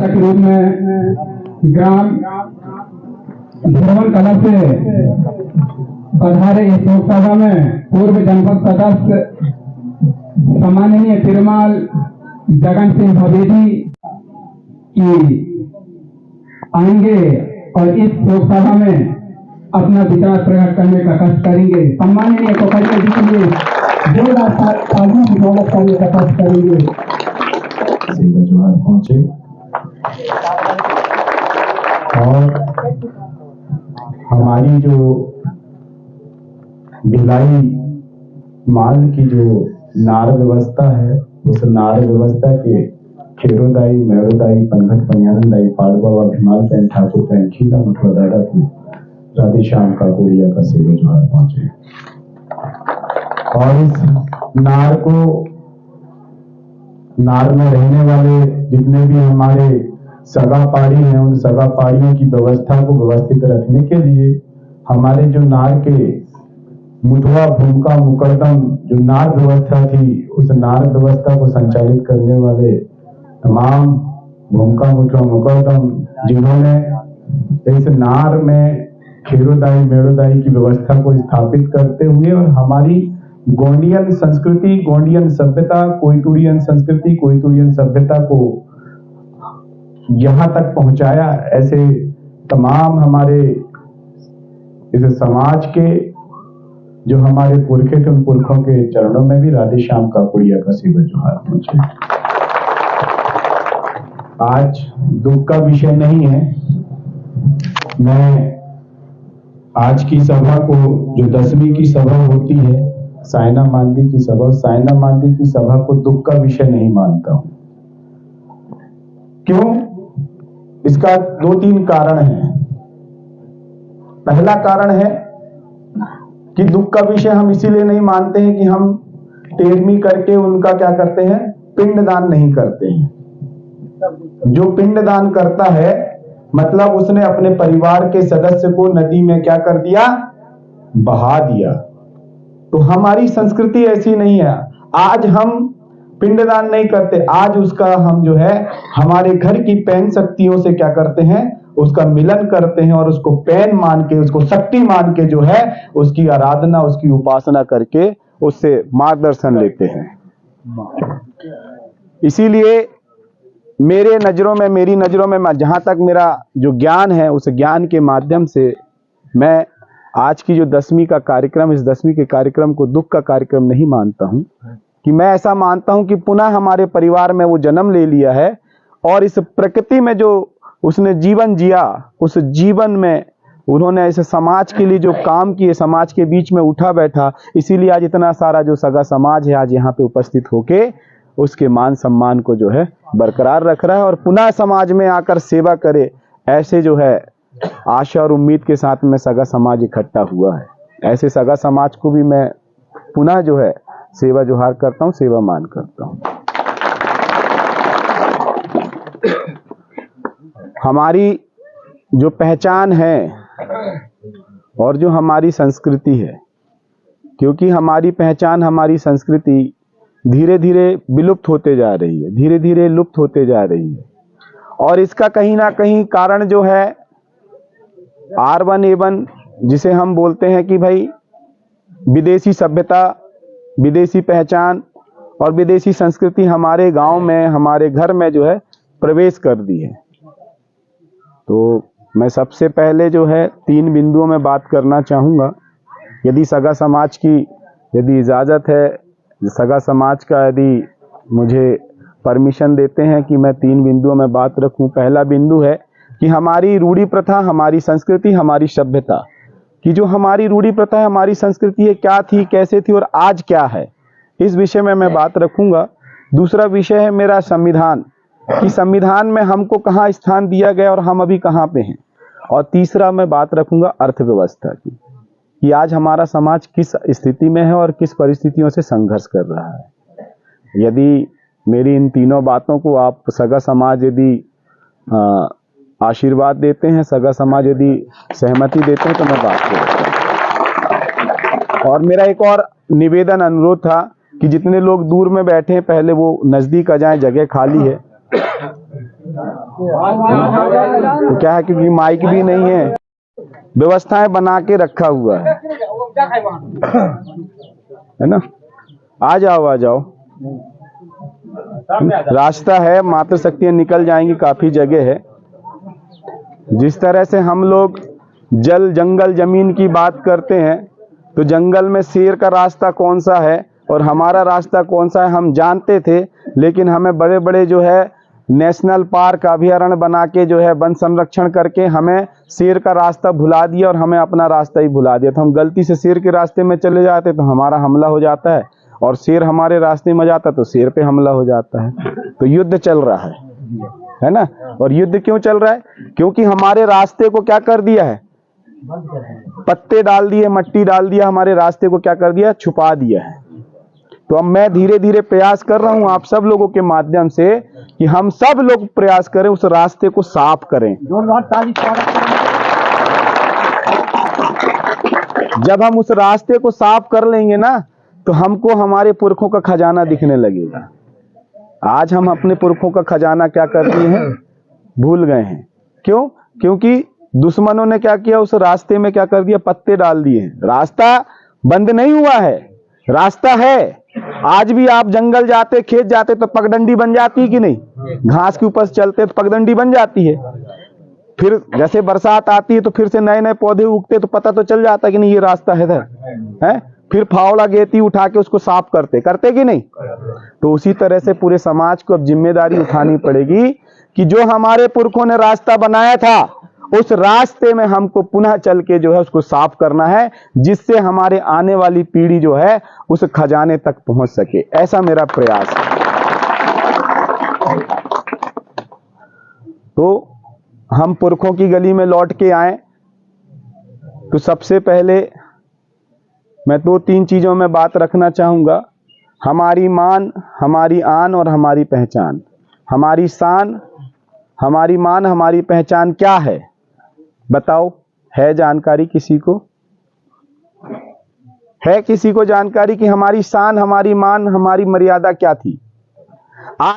के रूप में ग्राम भ्रमण कला से पधारे इस लोकसभा में पूर्व जनपद सदस्य सम्माननीय तिरुमाल जगन सिंह भवेदी की आएंगे और इस लोकसभा में अपना विचार प्रकट करने का कष्ट करेंगे। सम्माननीय को करने के लिए जोरदार तालियों की दौलत करने का कष्ट करेंगे। पहुंचे और हमारी जो भिलाई माल की जो नार व्यवस्था है, उस नार व्यवस्था के खेरोदाई, मेरोदाई, पनघट, पनियानंदाई, पाड़वा, अभिमाल पैन, ठाकुर पैन, खीला, मुठवा, दादा की राधे श्याम का कोरिया का सेवा जोहार पहुंचे और इस नार को, नार में रहने वाले जितने भी हमारे सगा पाड़ी हैं, उन सगा पाड़ियों की व्यवस्था को व्यवस्थित रखने के लिए हमारे जो नार के मुठवा, भूमिका, मुकदम जो नार व्यवस्था थी, उस नार व्यवस्था को संचालित करने वाले तमाम भूमिका, मुठवा, मुकदम जिन्होंने इस नार में खेरोदाई, मेड़ोदाई की व्यवस्था को स्थापित करते हुए और हमारी गोंडियन संस्कृति, गोंडियन सभ्यता, कोयतुड़ियन संस्कृति, कोयतुड़ियन सभ्यता को यहां तक पहुंचाया, ऐसे तमाम हमारे इस समाज के जो हमारे पुरखे थे, उन पुरखों के चरणों में भी राधे श्याम का कुड़िया का सेवा जोहार पहुंचे। आज दुख का विषय नहीं है। मैं आज की सभा को, जो 10वीं की सभा होती है, सायना मांदी की सभा, सायना मांदी की सभा को दुख का विषय नहीं मानता हूं। क्यों? इसका 2-3 कारण है। पहला कारण है कि दुख का विषय हम इसीलिए नहीं मानते हैं कि हम तेरहवीं करके उनका क्या करते हैं, पिंडदान नहीं करते हैं। जो पिंडदान करता है मतलब उसने अपने परिवार के सदस्य को नदी में क्या कर दिया, बहा दिया। तो हमारी संस्कृति ऐसी नहीं है। आज हम पिंडदान नहीं करते, आज उसका हम जो है हमारे घर की पैन शक्तियों से क्या करते हैं, उसका मिलन करते हैं और उसको पैन मान के, उसको शक्ति मान के जो है उसकी आराधना, उसकी उपासना करके उससे मार्गदर्शन लेते हैं। इसीलिए मेरी नजरों में जहां तक मेरा जो ज्ञान है, उस ज्ञान के माध्यम से मैं आज की जो 10वीं का कार्यक्रम, इस 10वीं के कार्यक्रम को दुख का कार्यक्रम नहीं मानता हूं। कि मैं ऐसा मानता हूं कि पुनः हमारे परिवार में वो जन्म ले लिया है और इस प्रकृति में जो उसने जीवन जिया, उस जीवन में उन्होंने ऐसे समाज के लिए जो काम किए, समाज के बीच में उठा बैठा, इसीलिए आज इतना सारा जो सगा समाज है आज यहाँ पे उपस्थित होके उसके मान सम्मान को जो है बरकरार रख रहा है और पुनः समाज में आकर सेवा करे, ऐसे जो है आशा और उम्मीद के साथ में सगा समाज इकट्ठा हुआ है। ऐसे सगा समाज को भी मैं पुनः जो है सेवा जोहार करता हूँ, सेवा मान करता हूँ। हमारी जो पहचान है और जो हमारी संस्कृति है, क्योंकि हमारी पहचान, हमारी संस्कृति धीरे धीरे विलुप्त होते जा रही है, धीरे धीरे लुप्त होते जा रही है और इसका कहीं ना कहीं कारण जो है R1A1, जिसे हम बोलते हैं कि भाई विदेशी सभ्यता, विदेशी पहचान और विदेशी संस्कृति हमारे गांव में, हमारे घर में जो है प्रवेश कर दी है। तो मैं सबसे पहले जो है 3 बिंदुओं में बात करना चाहूँगा। यदि सगा समाज की यदि इजाज़त है, सगा समाज का यदि मुझे परमिशन देते हैं कि मैं 3 बिंदुओं में बात रखूं। पहला बिंदु है कि हमारी रूढ़ी प्रथा, हमारी संस्कृति, हमारी सभ्यता की जो हमारी रूढ़ी प्रथा है, हमारी संस्कृति है, क्या थी, कैसे थी और आज क्या है, इस विषय में मैं बात रखूंगा। दूसरा विषय है मेरा संविधान, कि संविधान में हमको कहाँ स्थान दिया गया और हम अभी कहाँ पे हैं। और तीसरा मैं बात रखूंगा अर्थव्यवस्था की, कि आज हमारा समाज किस स्थिति में है और किस परिस्थितियों से संघर्ष कर रहा है। यदि मेरी इन तीनों बातों को आप सगा समाज यदि आशीर्वाद देते हैं, सगा समाज यदि सहमति देते हैं तो मैं बात करूँगा। और मेरा एक और निवेदन, अनुरोध था कि जितने लोग दूर में बैठे हैं पहले वो नज़दीक आ जाएं, जगह खाली है। तो क्या है, क्योंकि माइक भी नहीं है, व्यवस्थाएं बना के रखा हुआ है ना। आ जाओ, रास्ता है, मातृ शक्तियां निकल जाएंगी, काफी जगह है। जिस तरह से हम लोग जल जंगल जमीन की बात करते हैं, तो जंगल में शेर का रास्ता कौन सा है और हमारा रास्ता कौन सा है हम जानते थे, लेकिन हमें बड़े बड़े जो है नेशनल पार्क अभयारण्य बना के जो है वन संरक्षण करके हमें शेर का रास्ता भुला दिया और हमें अपना रास्ता ही भुला दिया। तो हम गलती से शेर के रास्ते में चले जाते तो हमारा हमला हो जाता है, और शेर हमारे रास्ते में जाता तो शेर पे हमला हो जाता है। तो युद्ध चल रहा है ना। और युद्ध क्यों चल रहा है? क्योंकि हमारे रास्ते को क्या कर दिया है, पत्ते डाल दिए, मट्टी डाल दिया, हमारे रास्ते को क्या कर दिया, छुपा दिया है। तो अब मैं धीरे धीरे प्रयास कर रहा हूं आप सब लोगों के माध्यम से कि हम सब लोग प्रयास करें, उस रास्ते को साफ करें। जब हम उस रास्ते को साफ कर लेंगे ना, तो हमको हमारे पुरखों का खजाना दिखने लगेगा। आज हम अपने पुरखों का खजाना क्या कर दिए हैं, भूल गए हैं। क्यों? क्योंकि दुश्मनों ने क्या किया, उस रास्ते में क्या कर दिया, पत्ते डाल दिए हैं। रास्ता बंद नहीं हुआ है, रास्ता है। आज भी आप जंगल जाते, खेत जाते तो पगडंडी बन जाती है कि नहीं? घास के ऊपर चलते तो पगडंडी बन जाती है। फिर जैसे बरसात आती है तो फिर से नए नए पौधे उगते, तो पता तो चल जाता है कि नहीं ये रास्ता है। फिर फावड़ा गेती उठा के उसको साफ करते कि नहीं? तो उसी तरह से पूरे समाज को अब जिम्मेदारी उठानी पड़ेगी कि जो हमारे पुरखों ने रास्ता बनाया था, उस रास्ते में हमको पुनः चल के जो है उसको साफ करना है, जिससे हमारे आने वाली पीढ़ी जो है उस खजाने तक पहुंच सके। ऐसा मेरा प्रयास है। तो हम पुरखों की गली में लौट के आए, तो सबसे पहले मैं 2-3 चीजों में बात रखना चाहूंगा। हमारी मान, हमारी आन और हमारी पहचान। हमारी शान, हमारी मान, हमारी पहचान क्या है बताओ? है जानकारी किसी को? है किसी को जानकारी कि हमारी शान, हमारी मान, हमारी मर्यादा क्या थी? आज